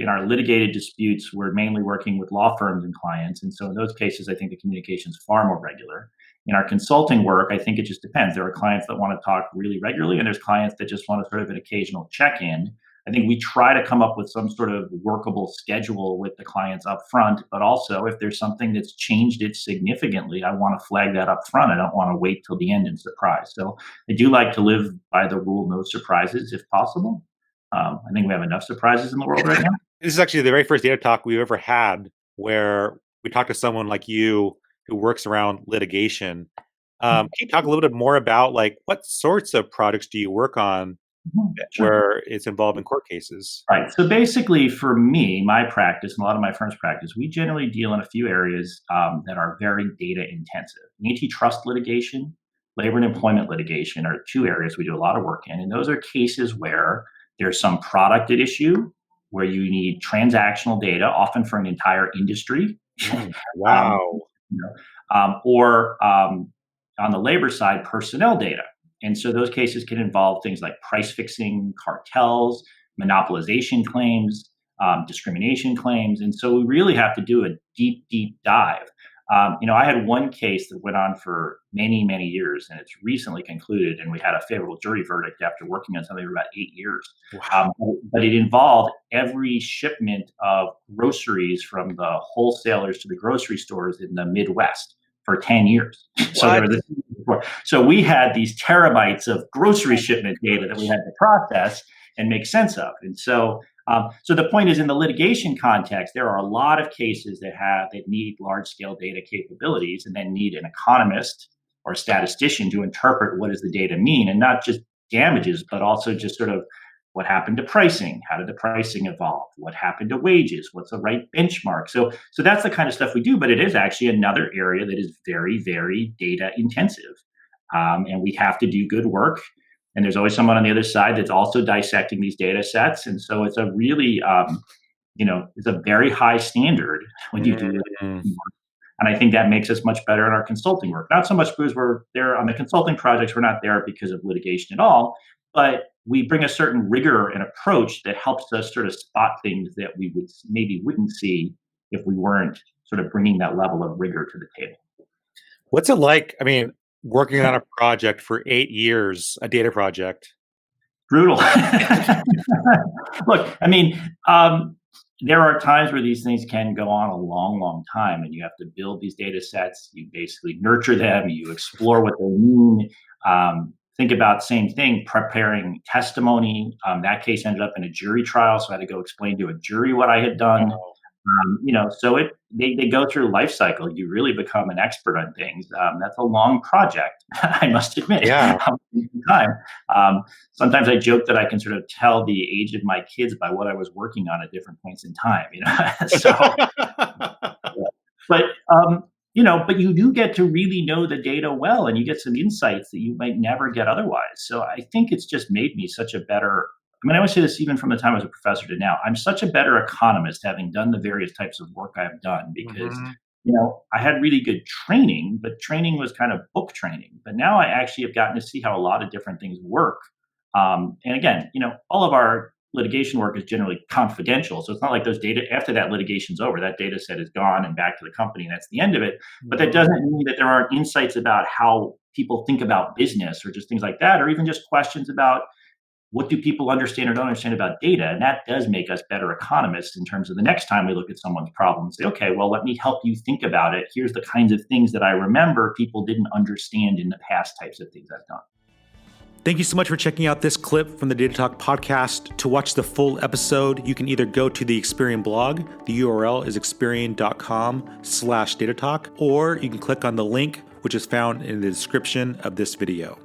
In our litigated disputes, we're mainly working with law firms and clients. And so in those cases, I think the communication is far more regular. In our consulting work, I think it just depends. There are clients that want to talk really regularly, and there's clients that just want to sort of an occasional check-in. I think we try to come up with some sort of workable schedule with the clients up front, but also if there's something that's changed it significantly, I want to flag that up front. I don't want to wait till the end and surprise. So I do like to live by the rule, no surprises if possible. I think we have enough surprises in the world right now. This is actually the very first data talk we've ever had where we talked to someone like you who works around litigation. Can you talk a little bit more about like what sorts of projects do you work on where it's involved in court cases? Right. So basically, for me, my practice and a lot of my firm's practice, we generally deal in a few areas that are very data intensive. Antitrust litigation, labor and employment litigation are two areas we do a lot of work in. And those are cases where there's some product at issue, where you need transactional data, often for an entire industry. Wow. Or on the labor side, personnel data. And so those cases can involve things like price fixing, cartels, monopolization claims, discrimination claims. And so we really have to do a deep, deep dive. I had one case that went on for many, many years, and it's recently concluded, and we had a favorable jury verdict after working on something for about 8 years. Wow. But it involved every shipment of groceries from the wholesalers to the grocery stores in the Midwest for 10 years. So we had these terabytes of grocery shipment data that we had to process and make sense of. And so the point is, in the litigation context, there are a lot of cases that need large-scale data capabilities and then need an economist or a statistician to interpret what does the data mean, and not just damages, but also just sort of what happened to pricing, how did the pricing evolve, what happened to wages, what's the right benchmark. So that's the kind of stuff we do, but it is actually another area that is very, very data intensive, and we have to do good work. And there's always someone on the other side that's also dissecting these data sets. And so it's a really, it's a very high standard when you do it. And I think that makes us much better in our consulting work. Not so much because we're there on the consulting projects, we're not there because of litigation at all, but we bring a certain rigor and approach that helps us sort of spot things that we wouldn't see if we weren't sort of bringing that level of rigor to the table. What's it like? I mean, working on a project for 8 years, a data project? Brutal. Look, I mean, there are times where these things can go on a long, long time, and you have to build these data sets. You basically nurture them. You explore what they mean. Think about same thing, preparing testimony. That case ended up in a jury trial, so I had to go explain to a jury what I had done. So they go through life cycle. You really become an expert on things. That's a long project, I must admit. Yeah. Sometimes I joke that I can sort of tell the age of my kids by what I was working on at different points in time. But you do get to really know the data well, and you get some insights that you might never get otherwise. So I think it's just made me such a better. I always say this even from the time I was a professor to now. I'm such a better economist having done the various types of work I've done because, I had really good training, but training was kind of book training. But now I actually have gotten to see how a lot of different things work. And again, all of our litigation work is generally confidential. So it's not like those data, after that litigation's over, that data set is gone and back to the company, and that's the end of it. But that doesn't mean that there aren't insights about how people think about business or just things like that, or even just questions about what do people understand or don't understand about data? And that does make us better economists in terms of the next time we look at someone's problem and say, okay, well, let me help you think about it. Here's the kinds of things that I remember people didn't understand in the past types of things I've done. Thank you so much for checking out this clip from the Data Talk podcast. To watch the full episode, you can either go to the Experian blog. The URL is experian.com/datatalk, or you can click on the link, which is found in the description of this video.